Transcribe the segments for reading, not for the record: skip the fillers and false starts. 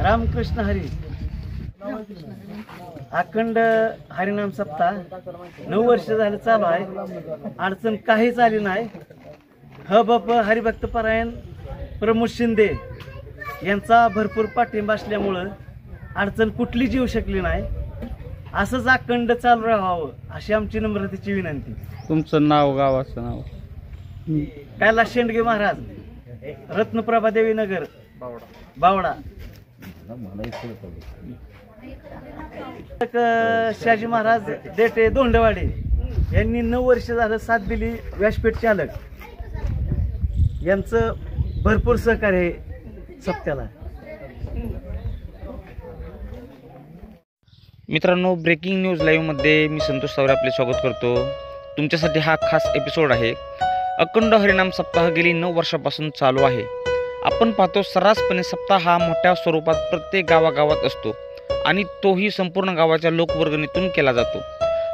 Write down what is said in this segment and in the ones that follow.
रामकृष्ण हरी अखंड हरिनाम सप्ताह 9 वर्ष झालं चालू आहे. अडचण काहीच आली नाही. हबप हरिभक्त परायण प्रमोद शिंदे यांचा भरपूर पाठिंबा असल्यामुळं अडचण कुठलीच येऊ शकली नाही. असंच अखंड चालू राहावं अशी आमची नम्रतेची विनंती. तुमचं नाव, गावाचं नाव? कैलास शेंडगे महाराज, रत्नप्रभा देवी नगर, बावडा. शहाजी महाराज देटे दोंडवाडे यांनी 9 वर्ष झालं साथ दिली. व्यासपीठ चालक यांचं भरपूर सहकार्य आहे सप्त्याला. मित्रांनो, ब्रेकिंग न्यूज लाईव्हमध्ये मी संतोष सावरे आपले स्वागत करतो. तुमच्यासाठी हा खास एपिसोड आहे. अखंड हरिनाम सप्ताह गेली 9 वर्षापासून चालू आहे. आपण पाहतो सर्रासपणे सप्ताह हा मोठ्या स्वरूपात प्रत्येक गावागावात असतो आणि तोही संपूर्ण गावाच्या लोकवर्गणीतून केला जातो.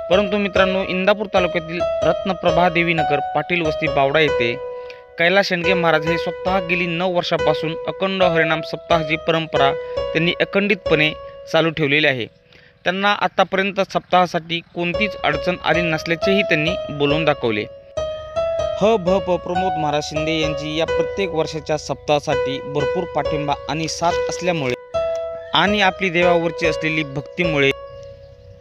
परंतु मित्रांनो, इंदापूर तालुक्यातील रत्नप्रभा देवी नगर पाटील वस्ती बावडा येथे कैलास शेंडगे महाराज हे स्वतः गेली 9 वर्षापासून अखंड हरिनाम सप्ताहाची परंपरा त्यांनी अखंडितपणे चालू ठेवलेली आहे. त्यांना आतापर्यंत सप्ताहासाठी कोणतीच अडचण आली नसल्याचेही त्यांनी बोलून दाखवले. भ प्रमोद महाराज शिंदे यांची या प्रत्येक वर्षाच्या सप्ताहासाठी भरपूर पाठिंबा आणि साथ असल्यामुळे आणि आपली देवावरची असलेली भक्तीमुळे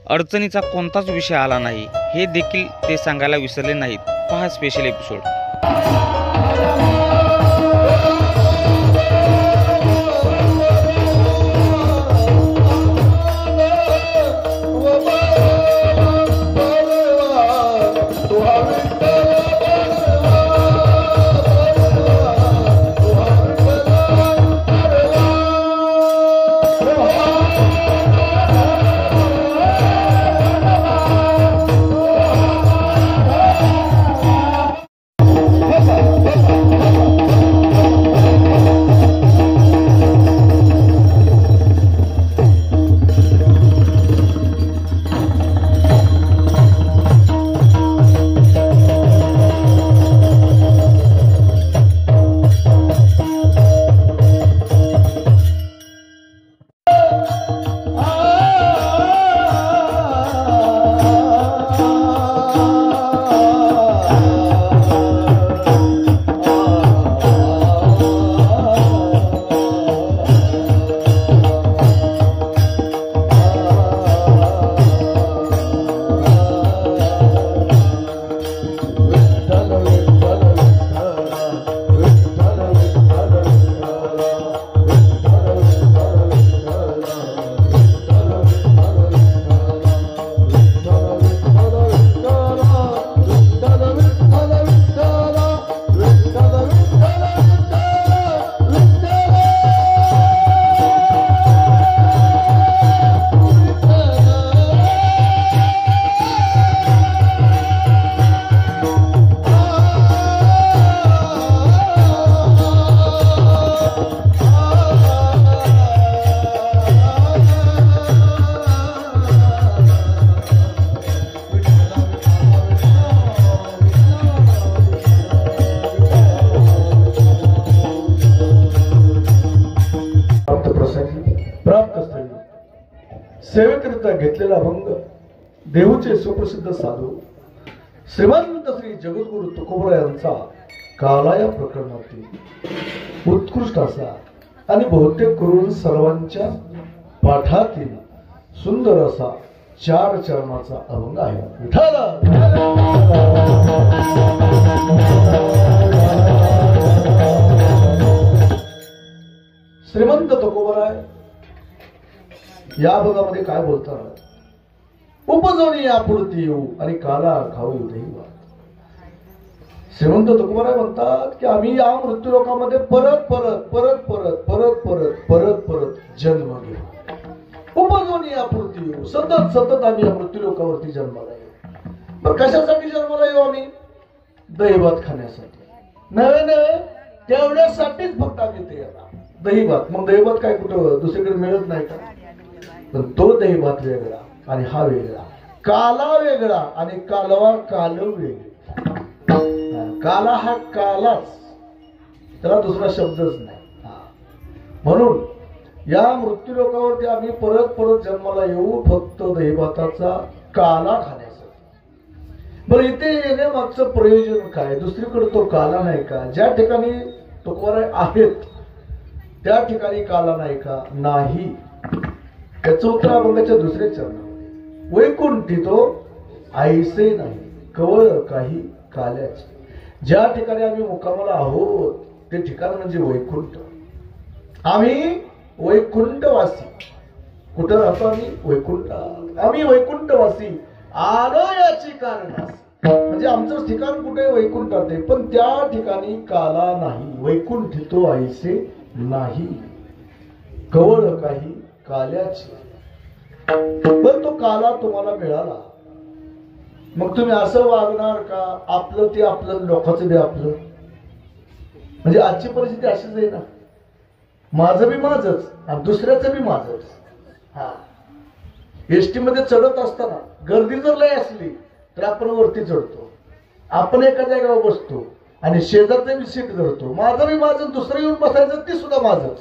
अडचणीचा कोणताच विषय आला नाही हे देखील ते सांगायला विसरले नाहीत. पहा स्पेशल एपिसोड. सेवेकरिता घेतलेला भंग देऊचे सुप्रसिद्ध साधू श्रीमंत श्री जगद्गुरु तुकोबरा यांचा कालाया प्रकरणातील उत्कृष्ट असा आणि बहुतेक करून सर्वांच्या पाठातील सुंदर असा 4 चरणाचा अभंग आहे. श्रीमंत तुकोबराय या अभंगामध्ये काय बोलतात? उपजवणी यापुढती येऊ आणि काला खाऊ देवा. श्रीमंत तुकोबराय म्हणतात की आम्ही या मृत्यू लोकांमध्ये परत परत परत परत परत परत परत परत जन्म घेऊ. उपजवणी यापुढती येऊ, सतत सतत आम्ही या मृत्यू लोकावरती जन्माला येऊ. मग कशासाठी जन्माला येऊ आम्ही? दहीभात खाण्यासाठी नव्हे नव्हे, तेवढ्यासाठीच फक्त आम्ही ते येणार. दहीभात, मग दहीभात काय कुठं दुसरीकडे मिळत नाही का? पण तो दहीभात वेगळा आणि हा वेगळा, काला वेगळा आणि कालवा काल वेगळा. काला हा कालाच, त्याला दुसरा शब्दच नाही. म्हणून या मृत्यूलोकावरती आम्ही परत परत जन्माला येऊ फक्त दहीभाताचा काला खाण्यासाठी. बरं इथे येण्यामागचं प्रयोजन काय? दुसरीकडे तो काला नाही का? ज्या ठिकाणी तुकोबाराय आहेत त्या ठिकाणी काला नाही का? नाही. त्याचं उत्तर अभंगाच्या दुसऱ्या चरणामध्ये. वैकुंठी तो ऐसे नाही कवळ काही काल्याचे. ज्या ठिकाणी आम्ही मुक्कामाला आहोत ते ठिकाण म्हणजे वैकुंठ. आम्ही वैकुंठवासी. कुठं राहतो आम्ही? वैकुंठात. आम्ही वैकुंठवासी आलो याची कारण म्हणजे आमचं ठिकाण कुठे? वैकुंठात आहे. पण त्या ठिकाणी काला नाही. वैकुंठी तो ऐसे नाही कवळ काही काल्याचे. पण तो काला तुम्हाला मिळाला मग तुम्ही असं वागणार का? आपलं ते आपलं, लोकांचं ते आपलं. म्हणजे आजची परिस्थिती अशीच आहे ना. माझं बी माझच आणि दुसऱ्याचं बी माझच. हा, एसटी मध्ये चढत असताना गर्दी जर लय असली तर आपण वरती चढतो. आपण एका जागेवर बसतो आणि शेजारचं बी सीट धरतो. माझं बी माझं, दुसरं येऊन बसायचं ती सुद्धा माझच.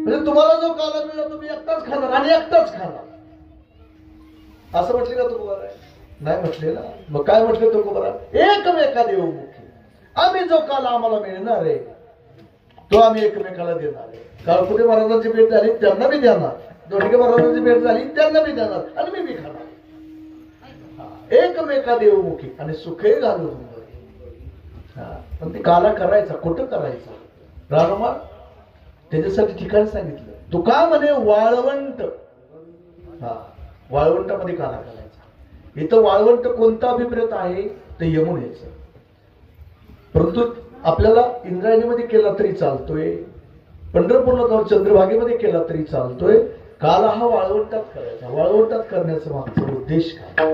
म्हणजे तुम्हाला जो काला मिळाला तुम्ही एकटाच खाणार आणि एकटाच खाणार. असं म्हटले का तुकोबाराय? नाही म्हटले ना. मग काय म्हटले तुकोबाराय? एकमेका देवमुखी. आम्ही जो काला आम्हाला मिळणार आहे तो आम्ही एकमेकाला देणार आहे. काळकुटे महाराजांची भेट झाली त्यांना बी देणार, दोडके महाराजांची भेट झाली त्यांना बी देणार आणि मी बी खाणार. एकमेका देवमुखी आणि सुखे घालून. पण ते काला करायचा कुठं करायचा? रानोमा त्याच्यासाठी ठिकाण सांगितलं. तुका म्हणे वाळवंट. हा, वाळवंटामध्ये काला करायचा. इथं वाळवंट कोणता अभिप्रेत आहे? ते यमुनेचं. परंतु आपल्याला इंद्रायणीमध्ये केला तरी चालतोय, पंढरपूरला जाऊन चंद्रभागेमध्ये केला तरी चालतोय. काला हा वाळवंटात करायचा. वाळवंटात करण्याचा मागचा उद्देश काय?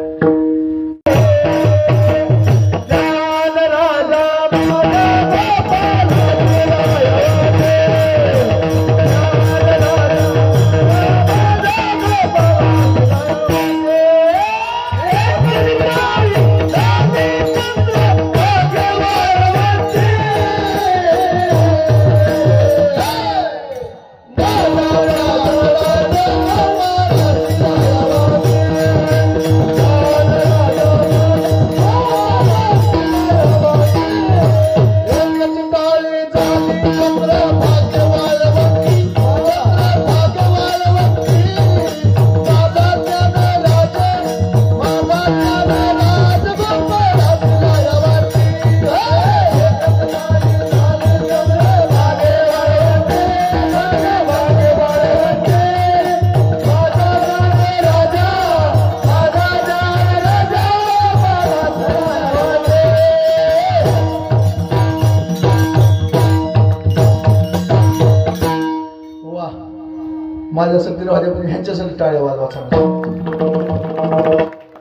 माझ्यासाठी राहते ह्यांच्यासाठी टाळ्या वाजवा.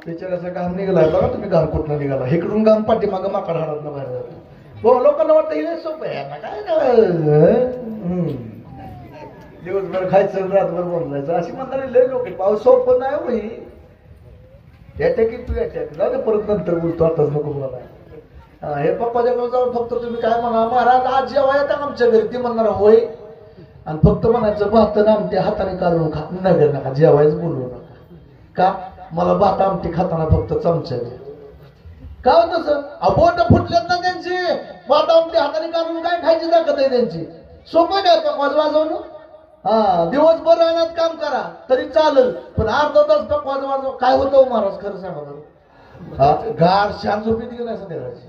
बिचाराचा काम निघालाय बघा तुम्ही. काम कुठनं निघाला? इकडून काम पाठीमागं माकड हाडात बाहेर जातो. हो, लोकांना वाटतं हे सोपं आहे ना काय. दिवसभर खायचं रातभर बोलायचं अशी म्हणणारे लय लोक. पाऊस सोपं नाही होई. अटॅक तू अटॅक जाऊ दे, परत नंतर बोलतो, आताच नको बोला. हे पप्पाच्या गाव जाऊन फक्त तुम्ही काय म्हणा, महाराज आज जेव्हा येतात आमच्या घरी, ते म्हणणार होय. आणि फक्त म्हणायचं भात आमटे हाताने काढून खा. नगर नका जेवायच बोलू नका. का? मला भात आमटे खाताना फक्त चमचा द्या. का होत तसं? बोट फुटल्यात ना त्यांची. भात आमटे हाताने काढून काय खायची ताकद आहे त्यांची. सोपं काय पकवाज वाजवणं? हा, दिवसभर राहण्यात काम करा तरी चालेल, पण अर्धा तास पकवाज वाजव काय होतं महाराज? खरं सांगा बरं. गाड शांत झोपी ती नाही संध्याकाळची.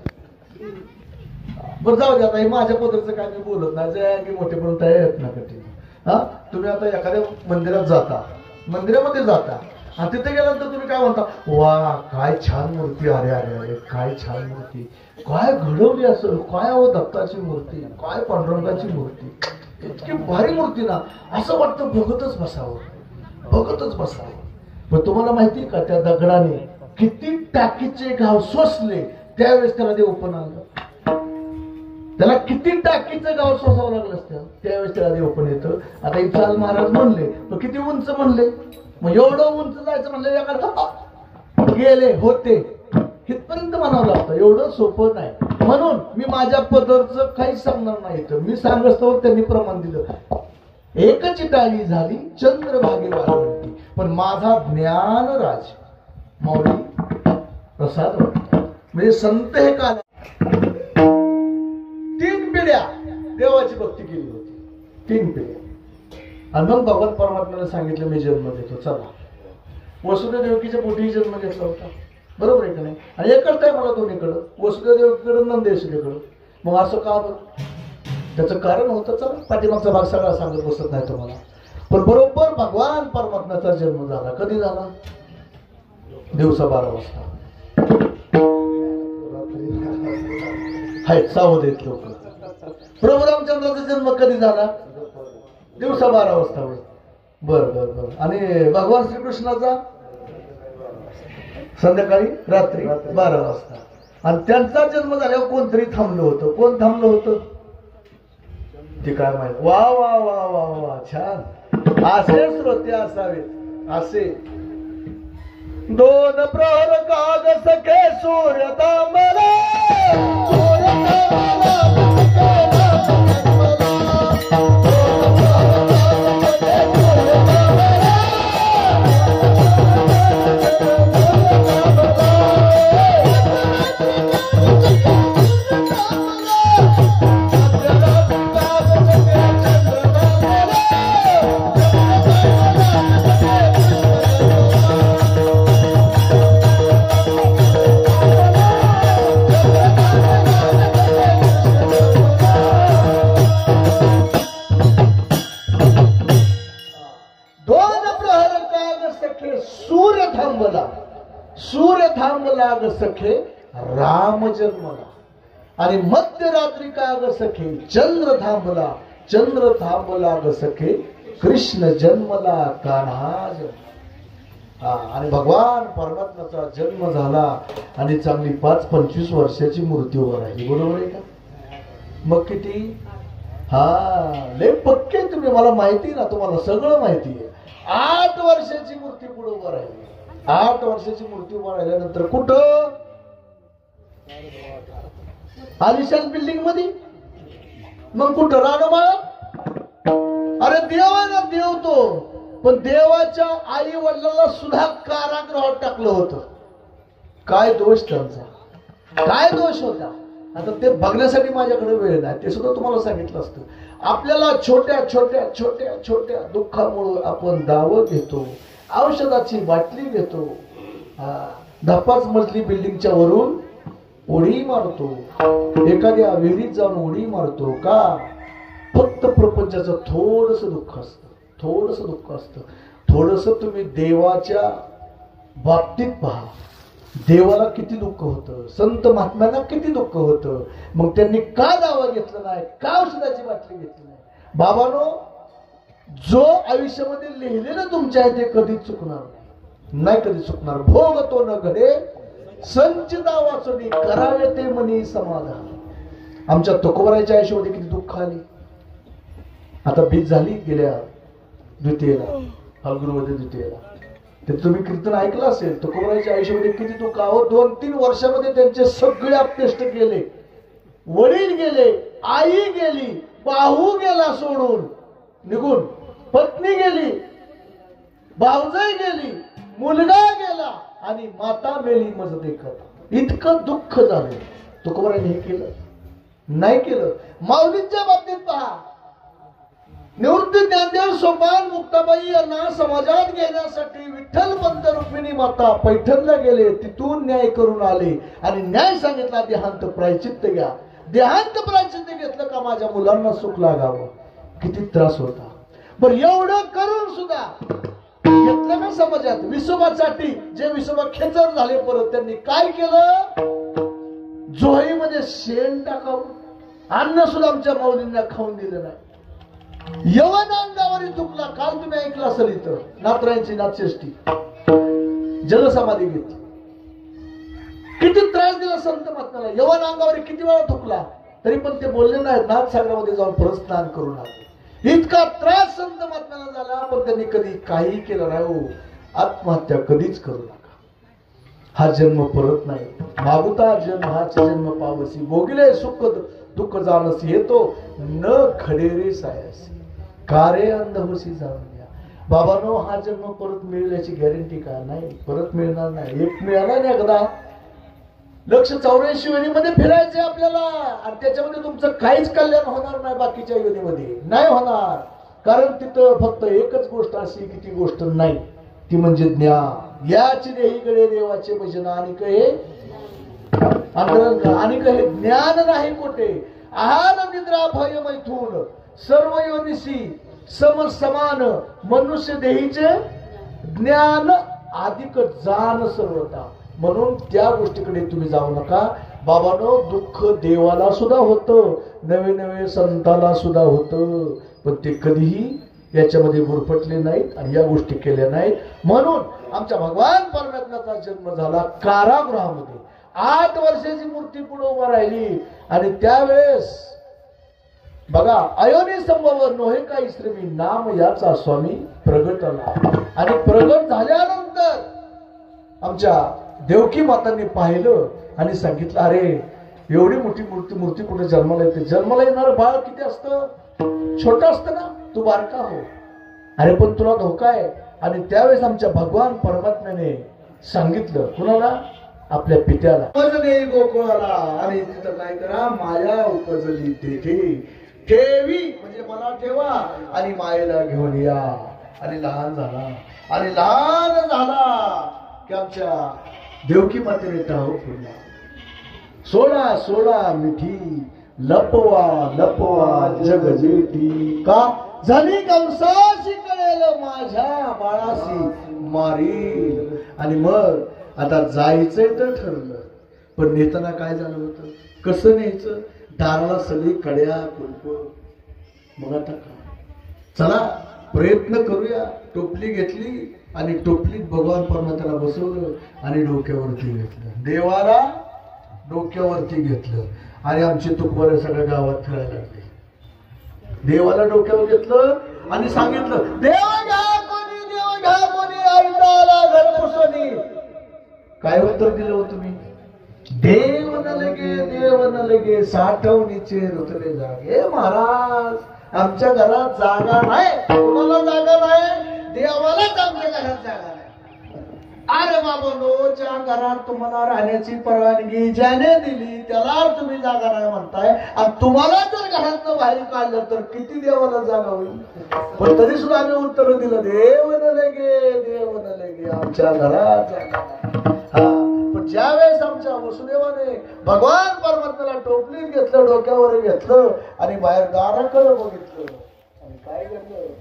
बरं जाऊ दे आता. हे माझ्या पद्धतीचं काय मी बोलत नाही. जे की मोठेपर्यंत येत ना कठीण. हा, तुम्ही आता एखाद्या मंदिरात जाता, मंदिरामध्ये जाता आणि तिथे गेल्यानंतर तुम्ही काय म्हणता? वा काय छान मूर्ती. अरे अरे अरे काय छान मूर्ती. काय घडवली असं. काय हो दत्ताची मूर्ती, काय पांडुरंगाची मूर्ती, इतकी भारी मूर्ती ना. असं वाटतं बघतच बसावं, बघतच बसावं. पण तुम्हाला माहिती का त्या दगडाने किती टाकीचे गाव सोसले त्यावेळेस त्याला देव पण आलं. त्याला किती टाकीचं गाव सोसावं लागलं असतं त्यावेळेस त्याला देव पण येतं. आता इथं महाराज म्हणले पण किती उंच म्हणले. मग एवढं उंच जायचं म्हणलं गेले होते इथपर्यंत म्हणावं लागतं. एवढं सोपं नाही. म्हणून मी माझ्या पदरचं काहीच सांगणार नाही. तर मी सांगतो त्यांनी प्रमाण दिलं. एकच टाळी झाली चंद्रभागे वारंटी, पण माझा ज्ञानराज माऊली प्रसाद वाटतो. म्हणजे संत हे काल 3 पिढ्या देवाची भक्ती केली होती, 3 पिढ्या. आणि मग भगवान परमात्म्याला सांगितलं मी जन्म देतो, चला. वसुदेव देवकीच्या पोटी जन्म घेतला होता, बरोबर आहे का नाही? आणि एकच काय मला दोन्हीकडं, वसुदेव देवकीकडं नंद यशोदेकडं. मग असं का बरं? त्याचं कारण होतं, चला पाठीमागचा भाग सगळा सांगत बसत नाही तुम्हाला. पण बरोबर भगवान परमात्म्याचा जन्म झाला. कधी झाला? दिवसा 12 वाजता. हाय सावधेत लोक. प्रभू रामचंद्राचा जन्म कधी झाला? दिवसा 12 वाजता होय. बर बर बर. आणि भगवान श्रीकृष्णाचा संध्याकाळी रात्री 12 वाजता. आणि त्यांचा जन्म झाल्यावर कोणतरी थांबलं होतं. कोण थांबलं होतं ते काय माहित. वा वा वा वा वा, छान. असे श्रोते असावेत. असे 2 प्रहर काग सखे सूर्य तांबला, सूर्य थांबला ग सखे राम जन्मला. आणि मध्यरात्री का ग सखे चंद्र थांबला, चंद्र थांबला ग सखे कृष्ण जन्मला, कान्हा जन्मला. आणि भगवान परमात्म्याचा जन्म झाला आणि चांगली 5-25 वर्षाची मूर्ती उभं राहिली. बरोबर आहे का? मग किती? लय पक्के तुम्ही, मला माहिती ना, तुम्हाला सगळं माहिती आहे. 8 वर्षाची मूर्ती पुढे उभं राहिली. 8 वर्षाची मूर्ती उभं राहिल्यानंतर कुठं? आलिशान बिल्डिंग मध्ये. मग कुठं? रानमाळा. अरे देव आहे ना, देव तो. पण देवाच्या आई वडिलांना सुद्धा कारागृहात टाकलं होतं. काय दोष त्यांचा? काय दोष होता? आता ते बघण्यासाठी माझ्याकडे वेळ नाही, ते सुद्धा तुम्हाला सांगितलं असतं. आपल्याला छोट्या छोट्या छोट्या छोट्या दुःखामुळे आपण दावं घेतो, औषधाची बाटली घेतो, 10-5 मजली बिल्डिंगच्या वरून उडी मारतो, एखाद्या विहिरीत जाऊन उडी मारतो. का? फक्त प्रपंचाचं थोडस दुःख असतं, थोडस दुःख असतं. थोडस तुम्ही देवाच्या बाबतीत पहा. देवाला किती दुःख होतं, संत महात्म्यांना किती दुःख होतं. मग त्यांनी का दावा घेतला नाही, का औषधाची बाटली घेतली नाही? बाबांनो, जो आयुष्यामध्ये लिहिलेलं तुमच्या आहे ते कधीच चुकणार नाही, कधी चुकणार. भोग तो न घडे संचिता वाचनी, करावे ते मनी समाधान. आमच्या तुकोबराच्या आयुष्यामध्ये किती दुःख आली. आता बीज झाली गेल्या द्वितीयेला, फाल्गुनमध्ये द्वितीयेला. ते तुम्ही कीर्तन ऐकलं असेल. तुकोबराच्या आयुष्यामध्ये किती दुःख. 2-3 वर्षामध्ये त्यांचे सगळे अपतेष्ट गेले. वडील गेले, आई गेली, बाहू गेला सोडून निघून, पत्नी गेली, भावजाई गेली, मुलगा गेला आणि माता मेली. मज देखत इतकं दुःख झालं. तुकोबराने हे केलं नाही केलं. माऊलींच्या बाबतीत पहा. निवृत्ती ज्ञानदेव सोपान मुक्ताबाई यांना समाजात घेण्यासाठी विठ्ठल पंत रुक्मिणी माता पैठणला गेले. तिथून न्याय करून आले आणि न्याय सांगितला, देहांत प्रायचित्त घ्या. देहांत प्रायचित्त घेतलं का माझ्या मुलांना सुख लागावं. किती त्रास होता. बरं, एवढं करून सुद्धा घेतलं का समाजात? विसोबासाठी जे विसोबा खेचर झाले परत, त्यांनी काय केलं? जोहीमध्ये शेण टाकावं. अन्न सुद्धा आमच्या माऊलींना खाऊन दिलं नाही. यवन अंगावरी चुकला. काल तुम्ही ऐकलं असेल इथं नाथरायांची नाथषष्ठी जलसमाधी घेतली. किती त्रास दिला संत महात्म्याला. यवन अंगावर किती वेळा थुकला तरी पण ते बोलले नाही. नाथ सागरामध्ये जाऊन परत स्नान करून आले. इतका त्रास संत महात्म्याला झाला, पण त्यांनी कधी काही केलं नाही. हो, आत्महत्या कधीच करू नका. हा जन्म परत नाही. मागुता जन्म हाच जन्म पावसी, भोगिले सुख दुःख जाणसी, येतो न खडेरे सायसी. का रे अंध होशी जाऊन द्या. बाबांनो, हा जन्म परत मिळेल याची गॅरंटी का नाही? परत मिळणार नाही. एक मिळाला ना एकदा, 184 योनीमध्ये फिरायचे आपल्याला, आणि त्याच्यामध्ये तुमचं काहीच कल्याण होणार नाही. बाकीच्या योनीमध्ये नाही होणार, कारण तिथं फक्त एकच गोष्ट अशी की ती गोष्ट नाही, ती म्हणजे ज्ञान. याची देहीकडे देवाचे भजन आणि कहे आणि कहे ज्ञान नाही कोठे. आहार निद्रा भय मैथून सर्व योनिसी सम समान मनुष्य देहीचे ज्ञान अधिक जाण सर्वता. म्हणून त्या गोष्टीकडे तुम्ही जाऊ नका. बाबांनो, दुःख देवाला सुद्धा होतं, नवे नवे संताला सुद्धा होतं, पण ते कधीही याच्यामध्ये गुरफटले नाहीत आणि या गोष्टी केल्या नाहीत. म्हणून आमच्या भगवान परमात्म्याचा जन्म झाला कारागृहामध्ये. 8 वर्षाची मूर्ती पुढे उभा राहिली आणि त्यावेळेस बघा, अयोनी संभव नोहे काही श्रीमी नाम याचा स्वामी प्रगटला. आणि प्रगट झाल्यानंतर आमच्या देवकी मातांनी पाहिलं आणि सांगितलं, अरे एवढी मोठी मूर्ती कुठे जन्माला येते? जन्माला येणारं बाळ किती असतं? छोटं असतं ना, तू बारका हो. अरे पण तुला धोका आहे. आणि त्यावेळेस आमच्या भगवान परमात्म्याने सांगितलं, कुणाला? आपल्या पित्याला. उपजले गोकुळाला, आणि तिथं काय करा? माया उपजली तेथे ठेवी, म्हणजे मला ठेवा आणि मायेला घेऊन या. आणि लहान झाला, आणि लहान झाला की आमच्या देवकी मातेने टाव फुलला. सोडा सोडा मिठी लपवा लपवा जग जेठी. का झाली कंसाशी कळेल माझ्या बाळाशी मारील. आणि मग आता जायचंय तर ठरलं, पण नेताना काय झालं होतं? कसं न्यायचं? दाराला सगळी कड्या कुलप. मग आता काय? चला प्रयत्न करूया. टोपली घेतली आणि टोपलीत भगवान परमात्म्याला बसवलं आणि डोक्यावरती घेतलं. देवाला डोक्यावरती घेतलं आणि आमचे तुकबरे सगळ्या गावात फिरायला लागले. देवाला डोक्यावर घेतलं आणि सांगितलं, देव घ्या कोणी, देव घ्या कोणी, ऐकायला घर पुसणी. काय उत्तर दिलं हो तुम्ही? देव न लगे साठवणीचे रुतले जागे. महाराज, आमच्या घरात जागा नाही. कोणाला जागा नाही? देवालाच आमच्या घरात जागा नाही. अरे बाबांनो, ज्या घरात तुम्हाला राहण्याची परवानगी ज्याने दिली त्याला तुम्ही जागा नाही म्हणताय, आणि तुम्हाला जर घरातनं बाहेर काढलं तर किती देवाला जागा होईल? पण तरी सुद्धा आम्ही उत्तर दिलं, देव न लगे आमच्या घरात जागा नाही. पण ज्या वेळेस आमच्या वसुदेवाने भगवान परमात्म्याला टोपलीत घेतलं, डोक्यावर घेतलं आणि बाहेर दाराकडे बघितलं, आणि काय केलं?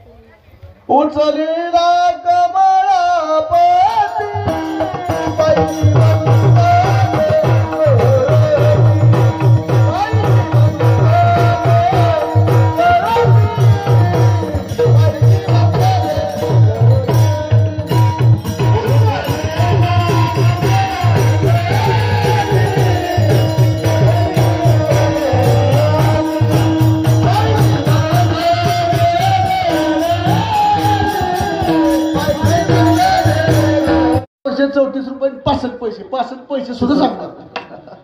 उचलेला कमळा पती ₹65 सुद्धा सांगणार.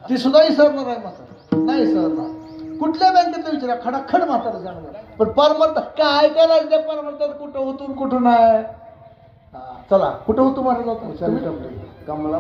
ती सुद्धा विसरणार आहे म्हातारा, नाही विसरणार. कुठल्या बँकेत विचारा, खडाखड म्हातारा सांगणार. पण परमर्थ काय करायचं? त्या परमर्थात कुठं होतो कुठं नाही. चला, कुठं होतो महाराज? कमला.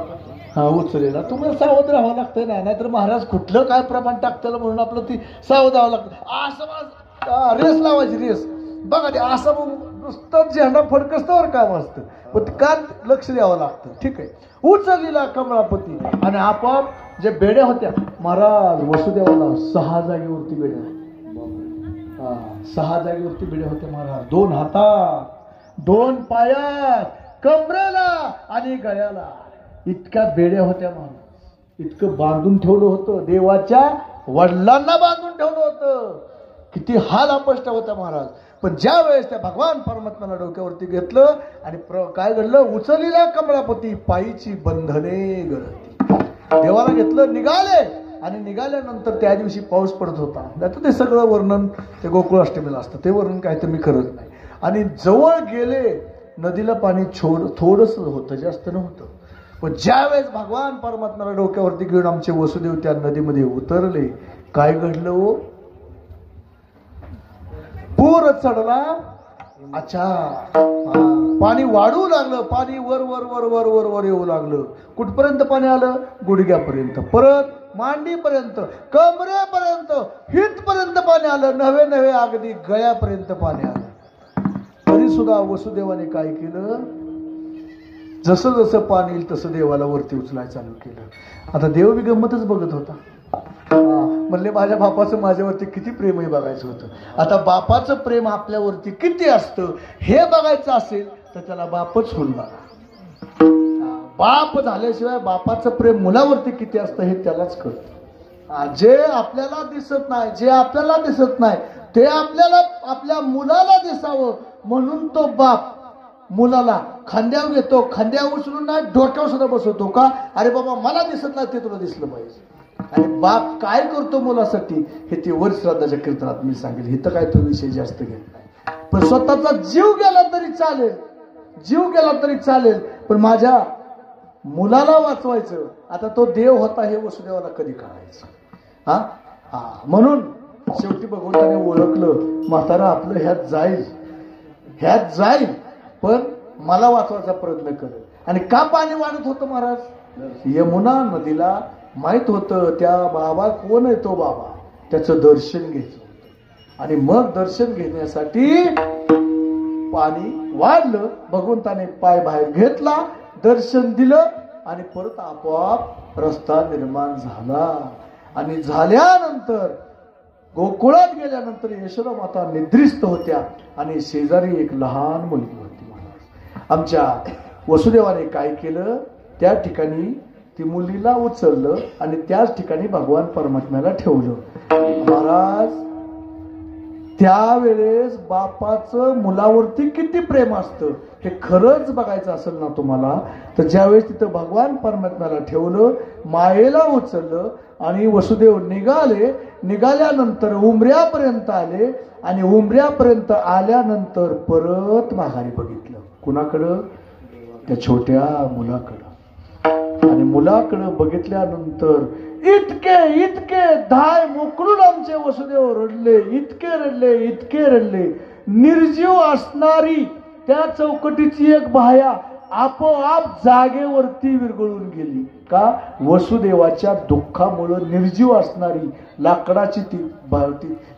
हा, उचलेला. तुम्हाला सावध राहावं लागतंय ना, नाहीतर महाराज कुठलं काय प्रमाण टाकतं म्हणून आपलं ती सावध राहावं लागतं. असं रेस लावायची, रेस बघा. ते असं नुसतं झेंडा फडकस्तवर काम असतं, पण ते का लक्ष द्यावं लागतं. ठीक आहे. उचललेला कमळापती, आणि आपोआप जे बेड्या होत्या, महाराज वसुदेवाला 6 जागेवरती बेड्या. 6 जागेवरती बेड्या होत्या महाराज. 2 हातात, 2 पायात, कमरेला आणि गळ्याला इतक्या बेड्या होत्या महाराज. इतकं बांधून ठेवलं होतं. देवाच्या वडिलांना बांधून ठेवलं होतं. किती हाल अपष्ट होता महाराज. पण ज्या वेळेस त्या भगवान परमात्म्याला डोक्यावरती घेतलं आणि काय घडलं? उचललेला कमळापती पायीची बंधने गळती. देवाला घेतलं, निघाले. आणि निघाल्यानंतर त्या दिवशी पाऊस पडत होता. आता ते सगळं वर्णन ते गोकुळाष्टमीला असतं, ते वर्णन काय तर मी करत नाही. आणि जवळ गेले, नदीला पाणी थोडस होतं, जास्त नव्हतं. पण ज्या वेळेस भगवान परमात्म्याला डोक्यावरती घेऊन आमचे वसुदेव त्या नदीमध्ये उतरले, काय घडलं हो? पूर चढला. अच्छा, पाणी वाढू लागलं. पाणी वर वर वर वर वर वर येऊ लागलं. कुठपर्यंत पाणी आलं? गुडघ्यापर्यंत, परत मांडीपर्यंत, कमरेपर्यंत, हितपर्यंत पाणी आलं. नव्हे नव्हे अगदी गळ्यापर्यंत पाणी आलं. तरी सुद्धा वसुदेवाने काय केलं? जसं जसं पाणी येईल तसं देवाला वरती उचलायला चालू केलं. आता देव बी गंमतच बघत होता. म्हणले माझ्या बापाचं माझ्यावरती किती प्रेम आहे बघायचं होतं. आता बापाचं प्रेम आपल्यावरती किती असतं हे बघायचं असेल तर त्याला बापच होऊन बघा. बाप झाल्याशिवाय बापाचं प्रेम मुलावरती किती असतं हे त्यालाच कळतं. जे आपल्याला दिसत नाही, जे आपल्याला दिसत नाही ते आपल्याला आपल्या मुलाला दिसावं म्हणून तो बाप मुलाला खांद्यावर घेतो. खांद्यावर उचलून नाही, डोक्यावर सुद्धा बसवतो. का? अरे बाबा मला दिसत नाही, ते तुला दिसलं पाहिजे. आणि बाप काय करतो मुलासाठी हे ते वर श्राद्धाच्या कीर्तनात मी सांगेल. इथं काय तो विषय जास्त घेत नाही. पण स्वतःचा जीव गेला तरी चालेल, जीव गेला तरी चालेल, पण माझ्या मुलाला वाचवायचं. आता तो देव होता हे वसुदेवाला कधी कळायचं? म्हणून शेवटी भगवंताने ओळखलं, म्हातारा आपलं ह्यात जाईल पण मला वाचवायचा प्रयत्न करेल. आणि का पाणी वाढत होतं महाराज? यमुना नदीला माहित होतं त्या बाबा कोण आहे, तो बाबा त्याचं दर्शन घ्यायचं होतं. आणि मग दर्शन घेण्यासाठी पाणी वाढलं. भगवंताने पाय बाहेर घेतला, दर्शन दिलं आणि परत आपोआप रस्ता निर्माण झाला. आणि झाल्यानंतर गोकुळात गेल्यानंतर यशोदा माता निद्रिस्त होत्या आणि शेजारी एक लहान मुलगी होती. आमच्या वसुदेवाने काय केलं? त्या ठिकाणी ती मुलीला उचललं आणि त्याच ठिकाणी भगवान परमात्म्याला ठेवलं. महाराज, त्यावेळेस बापाचं मुलावरती किती प्रेम असतं हे खरंच बघायचं असेल ना तुम्हाला, तर ज्यावेळेस तिथं भगवान परमात्म्याला ठेवलं, मायेला उचललं आणि वसुदेव निघाल्यानंतर उमऱ्यापर्यंत आले. आणि उमऱ्यापर्यंत आल्यानंतर परत माघारी बघितलं. कुणाकडं? त्या छोट्या मुलाकडं. आणि मुलाकडं बघितल्यानंतर इतके धाय मोकळून आमचे वसुदेव रडले. इतके रडले. निर्जीव असणारी त्या चौकटीची एक बाया आपोआप जागेवरती विरघळून गेली. का? वसुदेवाच्या दुःखामुळे निर्जीव असणारी लाकडाची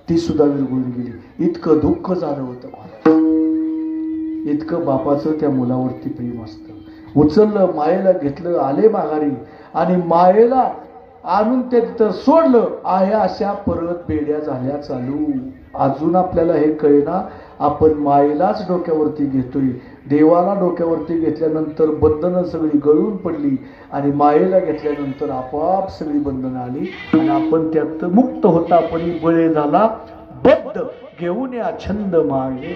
ती सुद्धा विरघळून गेली. इतकं दुःख झालं होतं. इतकं बापाचं त्या मुलावरती प्रेम असतं. उचललं, मायेला घेतलं, आले माघारी. आणि मायेला आणून ते तिथं सोडलं. आहे अशा परत बेड्या झाल्या चालू. अजून आपल्याला हे कळेना, आपण मायेलाच डोक्यावरती घेतोय. देवाला डोक्यावरती घेतल्यानंतर बंधनं सगळी गळून पडली आणि मायेला घेतल्यानंतर आपोआप सगळी बंधनं आली आणि आपण त्यात मुक्त होता. पण बळे झाला बद्ध घेऊन या छंद माये.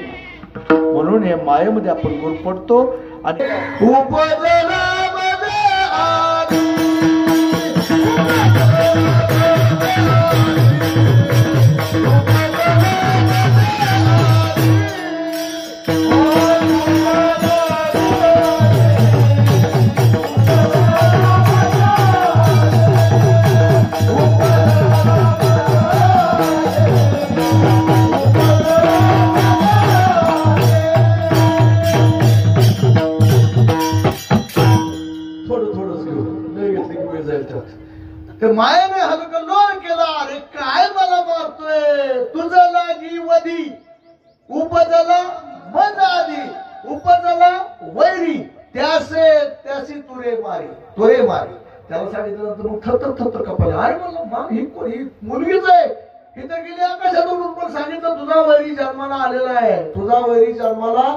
म्हणून हे मायेमध्ये आपण गुरफटतो आणि मायाने हलकल्लोळ केला. अरे काय मला मारतोय? तुझं लागी वधी उपजला मन आधी, उपजला वैरी त्यासी तुरे मारे. त्याला सांगितलं मग थर कपाला. अरे मला ही मुलगीच आहे, इथं गेली आकाशातून पण सांगितलं तुझा वैरी जन्माला आलेला आहे, त्याला मार.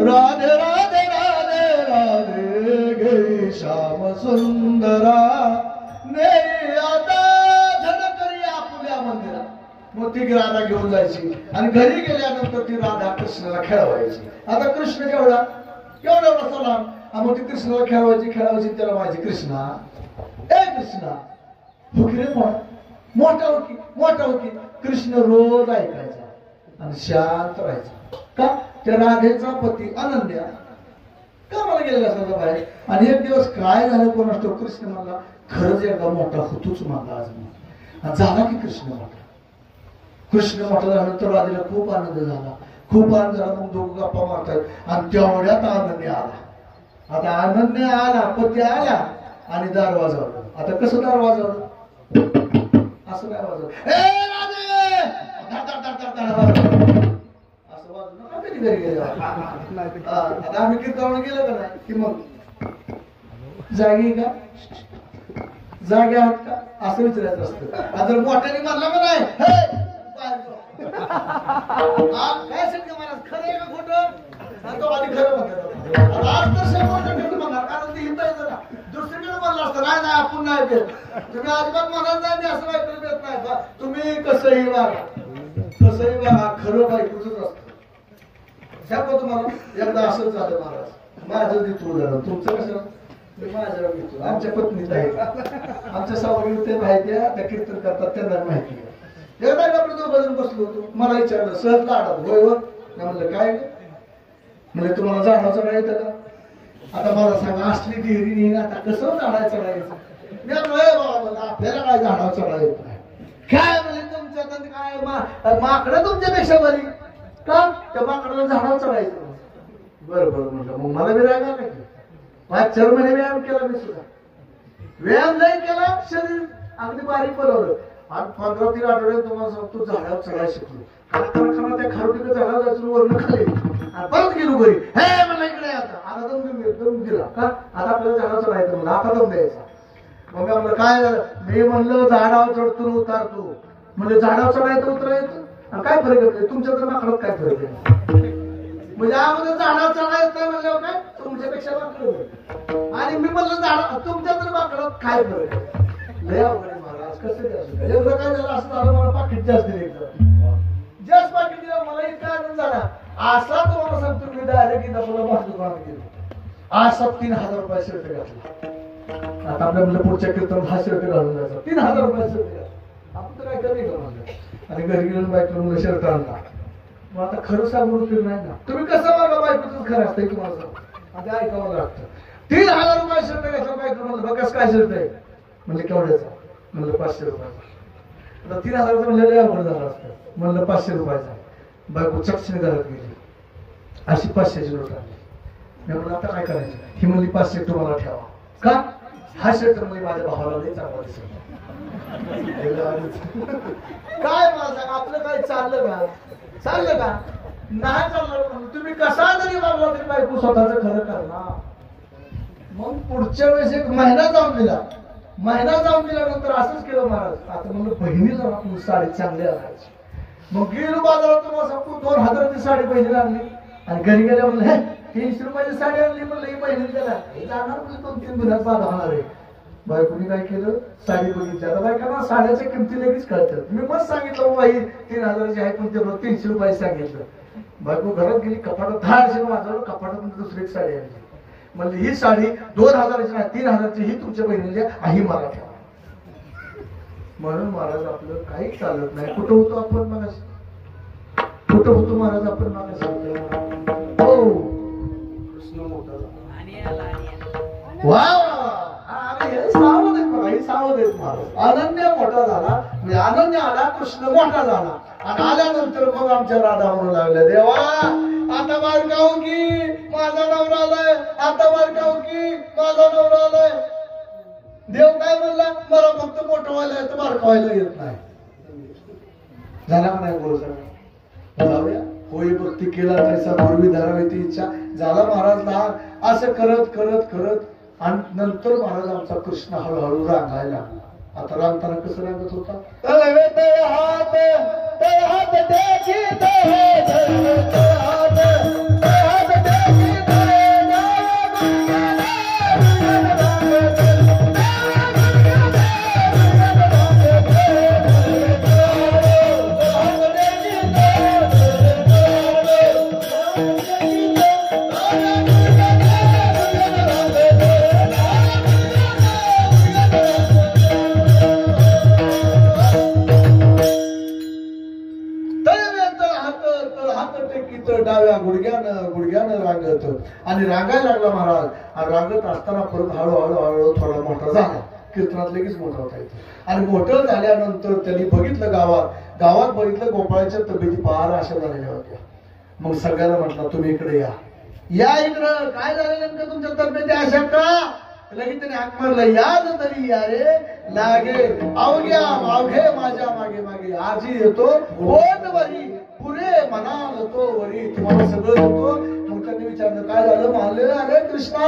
राधे राधे राधे राधे गे श्याम सुंदरा नेरी आता झणकरी आपल्या मंदिरात मग ती राधा घेऊन जायची आणि घरी गेल्यानंतर ती राधा कृष्णाला खेळवायची. आता कृष्ण केवढा केवढा चला मग ती कृष्णाला खेळवायची त्याला माझी कृष्णा ए कृष्णा फुकरे मोठा होती कृष्ण रोज ऐकायचा आणि शांत राहायचा. का त्या राधेचा पती अनन्या कामाला गेलेला असायचा बाहेर आणि एक दिवस काय झालं कोणास तो कृष्ण म्हणला खरंच एकदा मोठा होतोच म्हणला आज मी झाला की कृष्ण मोठा झाल्यानंतर राधेला खूप आनंद झाला मग दोघं गप्पा मारतात आणि तेवढ्यात अनन्या आला. आता अनन्या आला पती आला आणि दार वाजवलं. आता कसं दार वाजवलं असं काय वाजवलं ए राधे असं वाजवलं कधी घरी गेलं. आता आम्ही कीर्तन गेलो का नाही की मग जागी का जागे आहात का असं विचारायचं असतं. जर मोठ्याने मारला का नाही काय सांगते महाराज खरं आहे का खोटं तो आधी खरं म्हणतात आज तर शेवटचं ठेवून म्हणणार कारण ते हिंदा येतं ना दुसरीकडे म्हणलं असतं नाही आपण नाही देत तुम्ही अजिबात म्हणाल नाही मी असं ऐकलं देत नाही का तुम्ही कसंही बघा खरं बायकोच असतं. सांगतो तुम्हाला एकदा असंच झालं महाराज माझं देतो उदाहरण तुमचं कसं माझ्या देतो आमच्या पत्नीच आहे आमच्या सावरी ते माहिती आहे त्या कीर्तन करतात त्यांना माहिती आहे. एकदा आपण दोघं बसलो होतो मला विचारलं सहज लाडात होय वर म्हणलं काय म्हणजे तुम्हाला झाडा चढायचं का आता मला सांगा असली डिग्री नाही आता कसं झाडा चढायचं मी बाबा आपल्याला काय झाडा चढायचं नाही काय म्हणजे तुमच्या काय माकडं तुमच्यापेक्षा बरी का त्या माकडाला झाडावर चढायचं बरं म्हटलं मग मला बी राग आला की 5-4 महिने व्यायाम केला मी सुद्धा व्यायाम नाही केला शरीर अगदी बारीक बनवलं आणि 15-3 आठवड्यात तुम्हाला सांगतो झाडावर चढायला शिकलो. खाना त्या खारुटीकडे झाडावर जायचं वरण खाली परत गेलो घरी हे मला इकडे आता दम दिला का आता आपल्याला झाडावर चढायचं म्हणलं आता दम द्यायचा. मग म्हणलं काय झालं मी म्हणलं झाडावर चढतो उतारतो म्हणजे झाडावर चढायचं उतरायचं आणि काय फरक आहे तुमच्या तर माकडात काय फरक आहे म्हणजे यामध्ये झाडावर चढायचं नाही म्हणल्यावर काय तुमच्यापेक्षा माकड आणि मी म्हणलं झाडा तुमच्या तर माकडात काय फरक आहे लय अवघड आहे महाराज कसं एकदा काय झालं असं झालं मला पाकिट जास्त दिलं जास्त पाकिट दिलं मला इतका आनंद झाला असा तुम्हाला सांगतो मी डायरेक्ट इथं मला दुकानात गेलो असा 3000 रुपये शर्ट घातला. आता आपल्या म्हणलं पुढच्या कीर्तन हा शर्ट घालून जायचा 3000 रुपये शर्ट आपण तर काय कमी म्हणलं आणि घरी गेलो बायको म्हणलं शर्ट आणला. मग आता खरं सांगून उपयोग नाही ना तुम्ही कसं मला बायकोच खरं असतंय की मला आता ऐकावं लागतं. 3000 रुपये शर्ट घातला बायको म्हणलं बघ कसं काय शर्ट आहे म्हणजे केवढ्याचा म्हणलं 500 रुपयाचा. आता 3000 म्हणलं अवघड झालं असतं म्हणलं 500 रुपयाचा बायको चटचणी घरात गेली अशी 500ची नोट आणली. मी म्हणलं आता काय करायचं ही म्हणली 500 तुम्हाला ठेवा का हा शर्ट म्हणजे माझ्या भावाला नाही चांगला दिसत काय मला सांग आपलं काय चाललं का नाही चाललं तुम्ही कसा जरी मागला तरी बायको स्वतःच खरं करणार. मग पुढच्या वेळेस 1 महिना जाऊन दिल्यानंतर असंच केलं महाराज. आता म्हणलं बहिणीला आपण साडी चांगली आणायची मग गेलो बाजारात तुम्हाला सांगतो 2000ची साडी बहिणीला आणली आणि घरी गेल्या म्हणलं हे 300 रुपयाची साडी आणली म्हणलं ही बहिणीला त्याला जाणार म्हणजे 2-3 दिवसात बाधा होणार आहे. बायकोनी काय केलं साडी बघितली. आता बायकांना साड्याच्या किमती लगेच कळतात. मी मस्त सांगितलं बाई 3000ची आहे पण ते 300 रुपये सांगितलं. बायको घरात गेली कपाटात 10 वाजवलं कपाटात दुसरी एक साडी आणली. म्हणजे ही साडी 2000ची नाही 3000ची ही तुमच्या बहिणीला द्या, ही मला ठेवा. म्हणून महाराज आपलं काही चालत नाही. कुठं होतो आपण मग, कुठं होतो महाराज आपण मग? हो कृष्ण मोठा वा हे सावध आहेत बघा, हे सावध आहेत महाराज. अनन्य मोठा झाला म्हणजे अनन्य आला, कृष्ण मोठा झाला आणि आल्यानंतर मग आमच्या राधा म्हणू लागल्या, देवा आता बारकाव की माझा नवरा आलाय, आता बारकाव की माझा नवरा आलाय. देव काय म्हणला, मला फक्त मोठं व्हायला येतं, बारका व्हायला येत नाही. झाला का नाही बोल जाऊया. होई भक्ती केला तैसा पूर्वी धरावी ती इच्छा. झाला महाराज लहान. असं करत करत करत आणि नंतर महाराज आमचा कृष्ण हळूहळू रांगायला लागला. आता रांगताना कसं रांगत होता, डाव्या गुडघ्यानं रांगत आणि रांगायला लागला महाराज. आणि रांगत असताना परत हळूहळू हळूहळू थोडा मोठा झाला. कीर्तनात लगेच मोठा होता येतो. आणि मोठं झाल्यानंतर त्यांनी बघितलं गावात बघितलं गोपाळाच्या तब्येती फार अशा झालेल्या होत्या. मग सगळ्यांना म्हटलं तुम्ही इकडे या इकडं. काय झालं नेमकं तुमच्या तब्येती अशा का? लगेच त्याने हाक मारलं, याद तरी या रे लागे अवघे माझ्या मागे मागे आजी येतो पोट वरी पुरे म्हणाल तो वरी, तुम्हाला सगळं होतो. मग त्यांनी विचारलं काय झालं? मानलेलं अरे कृष्णा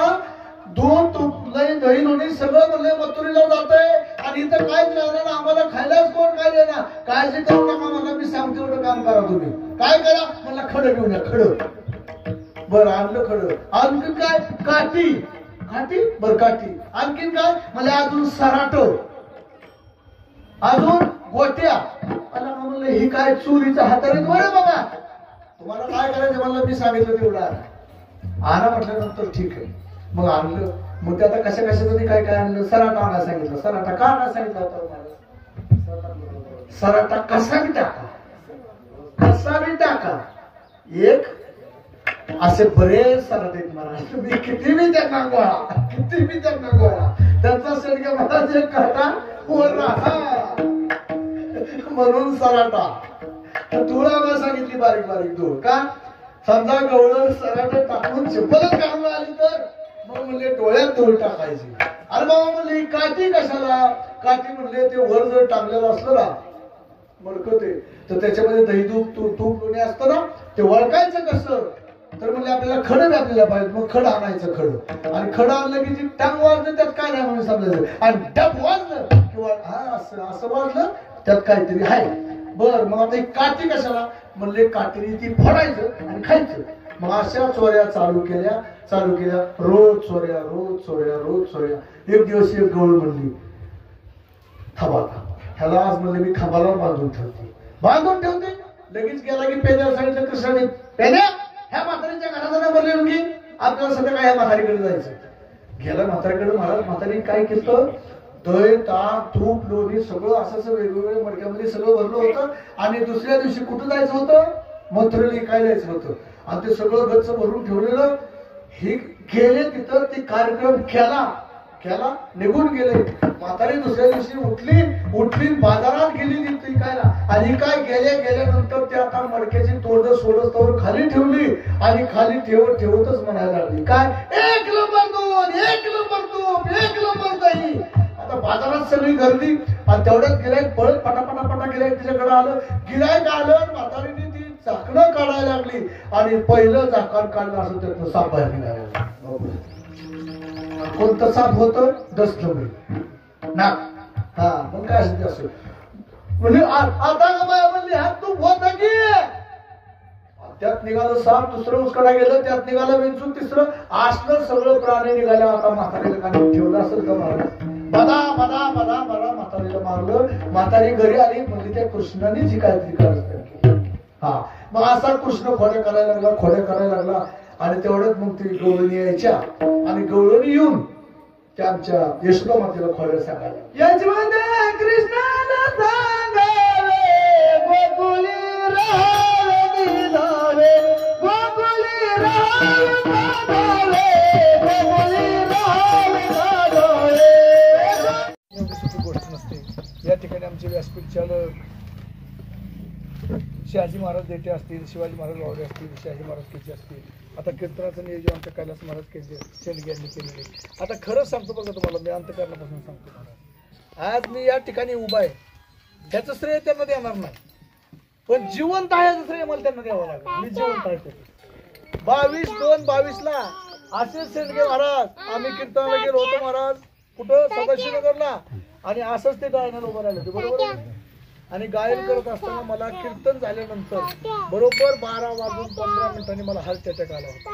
दूध तूप दही लोणी सगळं म्हणले मथुरीला जातंय आणि इथं काहीच राहणार, आम्हाला खायलाच कोण काय देणार. काळजी करू नका, मला मी सांगते एवढं काम करा. तुम्ही काय करा? मला खडं घेऊन या. खडं बरं आणलं खडं. आणखी काय? काठी बर काठी. आणखीन काय? मला अजून सराट, अजून गोट्या. मला म्हणलं ही काय चोरीचा हाताने बरं बाबा, तुम्हाला काय करायचं म्हणलं मी सांगितलं तेवढं आणा म्हटल्यानंतर ठीक आहे. मग आणलं. मग ते आता कशा कशाचं काय काय आणलं? सराटा आणायला सांगितलं. सराटा का आणायला सांगितलं होता? सराटा कसा बी टाका. एक असे बरेच सराटे महाराज, तुम्ही किती बी त्यांना गोळा त्यांचा शेडक्या महाराज एक काटा वर राहा म्हणून सराटा. तुळा सांगितली बारीक बारीक धूळ का? समजा गवळण सराटे टाकून चप्पलच घालून आली तर मग म्हणले डोळ्यात धूळ टाकायची. अरे बाबा म्हणले काठी कशाला? काठी म्हणले ते वर जर टांगलेलं असलं ना मडकते तर त्याच्यामध्ये दही तूप लोणी असतं ना, ते वळकायचं कसं? तर म्हणजे आपल्याला खडं घातलेलं पाहिजे. मग खडं आणायचं. खडं आणि खडं आणलं की ती टांग वाजलं त्यात काय नाही म्हणून समजायचं. आणि डब वाजलं किंवा हा असं वाजलं त्यात काहीतरी आहे. बर मग आता ही काठी कशाला? म्हणले काठीने ती फोडायचं आणि खायचं. मग अशा चोऱ्या चालू केल्या. रोज चोऱ्या. एक दिवस एक गवळ म्हणली थांबा ह्याला आज म्हणले मी खांबाला बांधून ठेवते. लगेच गेला की पेण्याला सांगितलं कृष्णाने, पेण्या ह्या म्हातारीच्या घराचा नंबर लिहून घे, आपल्याला सध्या काय ह्या म्हातारीकडे जायचं. गेला म्हातारीकडे. महाराज म्हातारी काय केलं? दही ताक तूप लोणी सगळं असं वेगवेगळ्या मडक्यामध्ये सगळं भरलं होतं. आणि दुसऱ्या दिवशी कुठं जायचं होतं? मथुरेला काय जायचं होतं. आणि ते सगळं गच्च भरून ठेवलेलं. हे गेले तिथं ते कार्यक्रम केला निघून गेले. म्हातारी दुसऱ्या दिवशी उठली बाजारात गेली ती काय आणि काय गेल्यानंतर ते आता मडक्याची तोंड सोडत खाली ठेवली आणि खाली ठेवतच म्हणायला लागली काय? 1 नंबर दूध, 1 नंबर तूप, 1 नंबर दही. आता बाजारात सगळी गर्दी आणि तेवढ्यात गिराईक पळत पटापटा गिराईक तिच्याकडे आलं. गिराईक आलं. म्हातारीने ती झाकणं काढायला लागली आणि पहिलं झाकण काढलं असं त्यातनं साप बाहेर निघाला. कोणतं साप होतं? दस्तमुळी नाक. हा मग काय असं म्हणजे आता म्हणली हात तू होत की त्यात निघालं साप. दुसरं उसकडा गेलं. त्यात निघालं विंचून. तिसरं असलं सगळं प्राणी निघाल्या. आता म्हातारीला काढून ठेवलं असेल का महाराज? बदा म्हातारीला मारलं. म्हातारी घरी आली. म्हणजे त्या कृष्णाने जी काहीतरी करत. हा मग असा कृष्ण खोड्या करायला लागला. आणि तेवढ्यात मग ती गवळणी यायच्या आणि गवळणी येऊन त्या आमच्या यशोदा मातेला खोड्या सांगायला यशवंत कृष्णाला सांगावे गोकुळी राहावे निघावे गोकुळी राहावे निघावे गोकुळी राहावे निघावे. एवढी सोपी गोष्ट नसते. या ठिकाणी आमचे व्यासपीठ चालक शहाजी महाराज देठे असतील, शिवाजी महाराज वावडे असतील, शहाजी महाराज केचे असतील. आता कीर्तनाचं नियोजन आमच्या कैलास महाराज केचे शेंडगे यांनी केलेले. आता खरंच सांगतो बघा तुम्हाला, मी अंतकरणापासून सांगतो महाराज, आज मी या ठिकाणी उभा आहे त्याचं श्रेय त्यांना देणार नाही, पण जिवंत आहे याचं श्रेय मला त्यांना द्यावं लागेल. मी जिवंत आहे. 22/2/22 असेच शेंडगे महाराज आम्ही कीर्तनाला गेलो होतो महाराज, कुठं सदाशिवनगरला, आणि असंच ते गायनाला उभं राहिले होते बरोबर आहे. आणि गायन करत असताना मला कीर्तन झाल्यानंतर बरोबर 12:15 मला हार्ट अटॅक आला होता.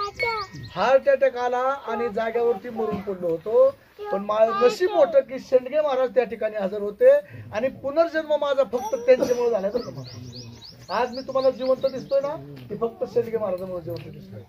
हार्ट अटॅक आला आणि जाग्यावरती मरून पडलो होतो. पण माझं नशीब मोठं की शेंडगे महाराज त्या ठिकाणी हजर होते आणि पुनर्जन्म माझा फक्त त्यांच्यामुळे झाला. आज मी तुम्हाला जिवंत दिसतोय ना, ते फक्त शेंडगे महाराजांमुळे जिवंत दिसतोय.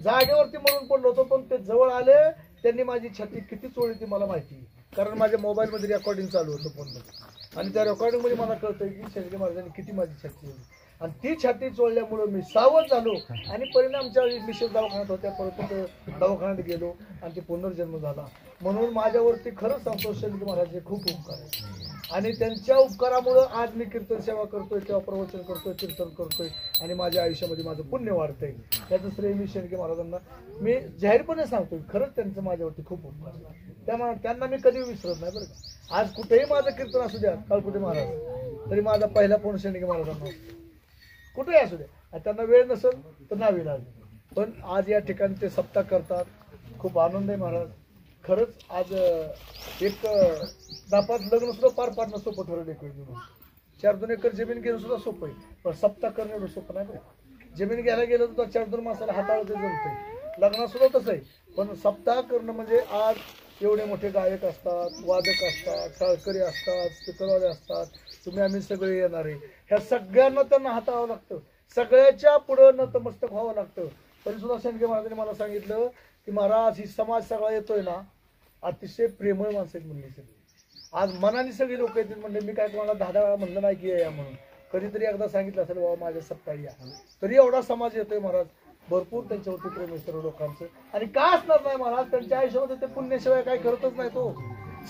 जागेवरती मरून पडलो होतो पण ते जवळ आले, त्यांनी माझी छाती किती चोळली ती मला माहिती, कारण माझ्या मोबाईल मध्ये रेकॉर्डिंग चालू होतं फोनमध्ये, आणि त्या रेकॉर्डिंग मध्ये मला कळतंय की शेंडगे महाराजांनी किती माझी छाती चोळली. आणि ती छाती चोळल्यामुळे मी सावध झालो आणि परिणामच्या मिसेस दवाखान्यात होत्या, परत दवाखान्यात गेलो आणि ते पुनर्जन्म झाला. म्हणून माझ्यावरती खरंच सांगतो शेंडगे महाराजचे खूप उपकार आहे, आणि त्यांच्या उपकारामुळे आज मी कीर्तन सेवा करतोय, तेव्हा प्रवचन करतोय, कीर्तन करतोय, आणि माझ्या आयुष्यामध्ये माझं पुण्य वाढतंय. त्याचं श्रेय मी शेंडगे महाराजांना मी जाहीरपणे सांगतोय. खरंच त्यांचं माझ्यावरती खूप उपकार आहे, त्यामुळे त्यांना मी कधी विसरत नाही बरं का. आज कुठेही माझं कीर्तन असू द्या, काळकुटे महाराज, तरी माझा पहिला फोन शेंडगे महाराजांना असतो, कुठेही असू द्या. त्यांना वेळ नसेल तर नावी लागली, पण आज या ठिकाणी ते सप्ताह करतात. खूप आनंद आहे महाराज. खरंच आज एक 10-5 लग्न सुद्धा पार पाडणं सोपं ठरवलं. एक वेळ 4-2 एकर जमीन घेणं सुद्धा सोपं आहे, पण सप्ताह करणं एवढं सोपं नाही बरं. जमीन घ्यायला गेलं तर 4-2 मासाला हाताळत जमतंय, लग्न सुद्धा तसं आहे, पण सप्ताह करणं म्हणजे आज एवढे मोठे गायक असतात, वादक असतात, टाळकरी असतात, स्पीकरवाले असतात, तुम्ही आम्ही सगळे येणारे, ह्या सगळ्यांना त्यांना हाताळावं लागतं, सगळ्याच्या पुढं नतमस्तक व्हावं लागतं. तरी सुद्धा शेंडगे महाराजांनी मला सांगितलं की महाराज ही समाज सगळा येतोय ना, अतिशय प्रेमळ माणसं आहेत म्हणली सगळी. आज मनाने सगळी लोक येतील म्हणले, मी काय कोणाला 10 वेळा म्हणलं नाही की या म्हणून, कधीतरी एकदा सांगितलं असेल बाबा माझ्या सप्ताही या, तरी एवढा समाज येतोय महाराज. भरपूर त्यांच्यावरती प्रेम आहे सर्व लोकांचं, आणि का असणार नाही महाराज, त्यांच्या आयुष्यामध्ये ते पुण्याशिवाय काय करतच नाही. तो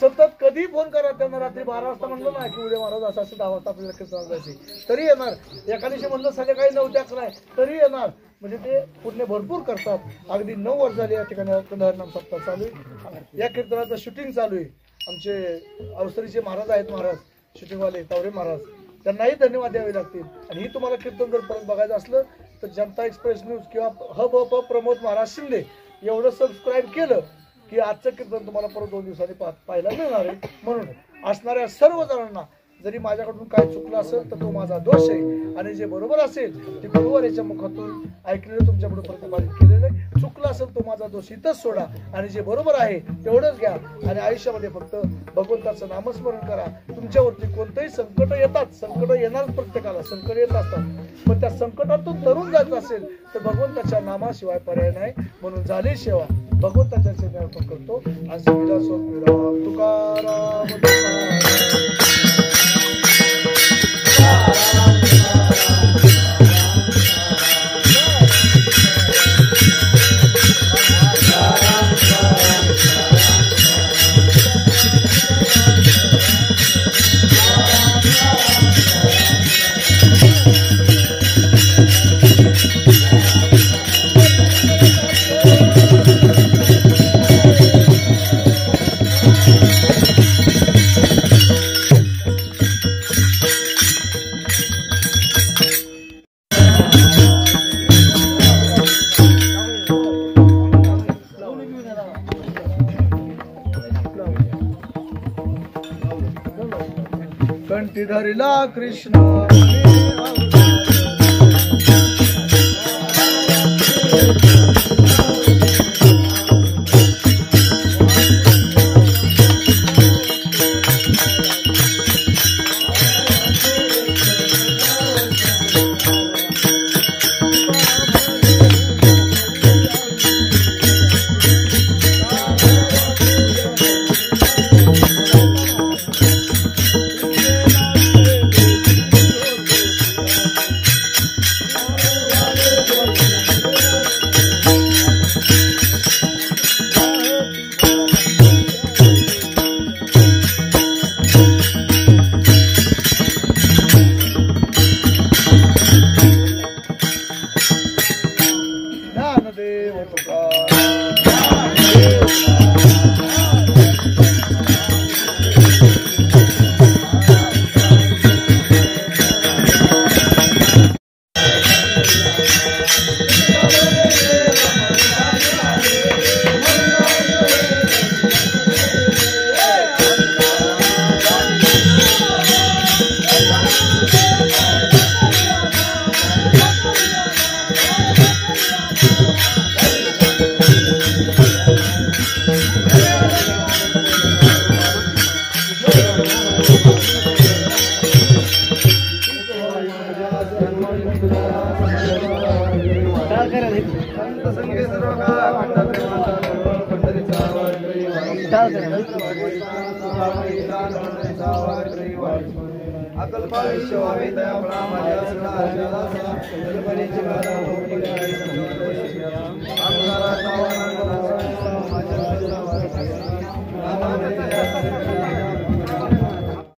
सतत कधी फोन करा त्यांना, रात्री 12 वाजता म्हणलं ना की उद्या महाराज असं 10 वाजता आपल्याला कीर्तनाला जायचे तरी येणार, एका दिवशी म्हणलं संध्याकाळी 9-11 तरी येणार. म्हणजे ते पुण्य भरपूर करतात. अगदी 9 वर्ष झाली या ठिकाणी अखंड हरिनाम सप्ताह चालू आहे. या कीर्तनाचं शूटिंग चालू आहे. आमचे अवसरीचे महाराज आहेत, महाराज शूटिंगवाले तावरे महाराज, त्यांनाही धन्यवाद द्यावे लागतील. आणि ही तुम्हाला कीर्तन जर परत बघायचं असलं तर जनता एक्सप्रेस न्यूज किंवा हब प्रमोद महाराज शिंदे एवढं सबस्क्राईब केलं की आजचं कीर्तन तुम्हाला परत 2 दिवसांनी पाहायला मिळणार आहे. म्हणून असणाऱ्या सर्व जणांना जरी माझ्याकडून काय चुकलं असेल तर तो माझा दोष आहे, आणि जे बरोबर असेल ते गुरुवारीच्या मुखातून ऐकलेलं तुमच्याकडे प्रतिपादित केलेलं आहे. चुकलं असेल तो माझा दोष इथंच सोडा, आणि जे बरोबर आहे तेवढंच घ्या, आणि आयुष्यामध्ये फक्त भगवंताचं नामस्मरण करा. तुमच्यावरती कोणतंही संकट येतात, संकट येणार, प्रत्येकाला संकट येत असतात, पण त्या संकटातून तरुण जायचं असेल तर भगवंताच्या नामाशिवाय पर्याय नाही. म्हणून झाली सेवा भगवंताच्या सेवेवर आपण करतो. आणि सगळीला स्वामी तुकाराम कंठी धरिला कृष्ण अकल्पायुष्य व्हावे दयाफळा माझ्या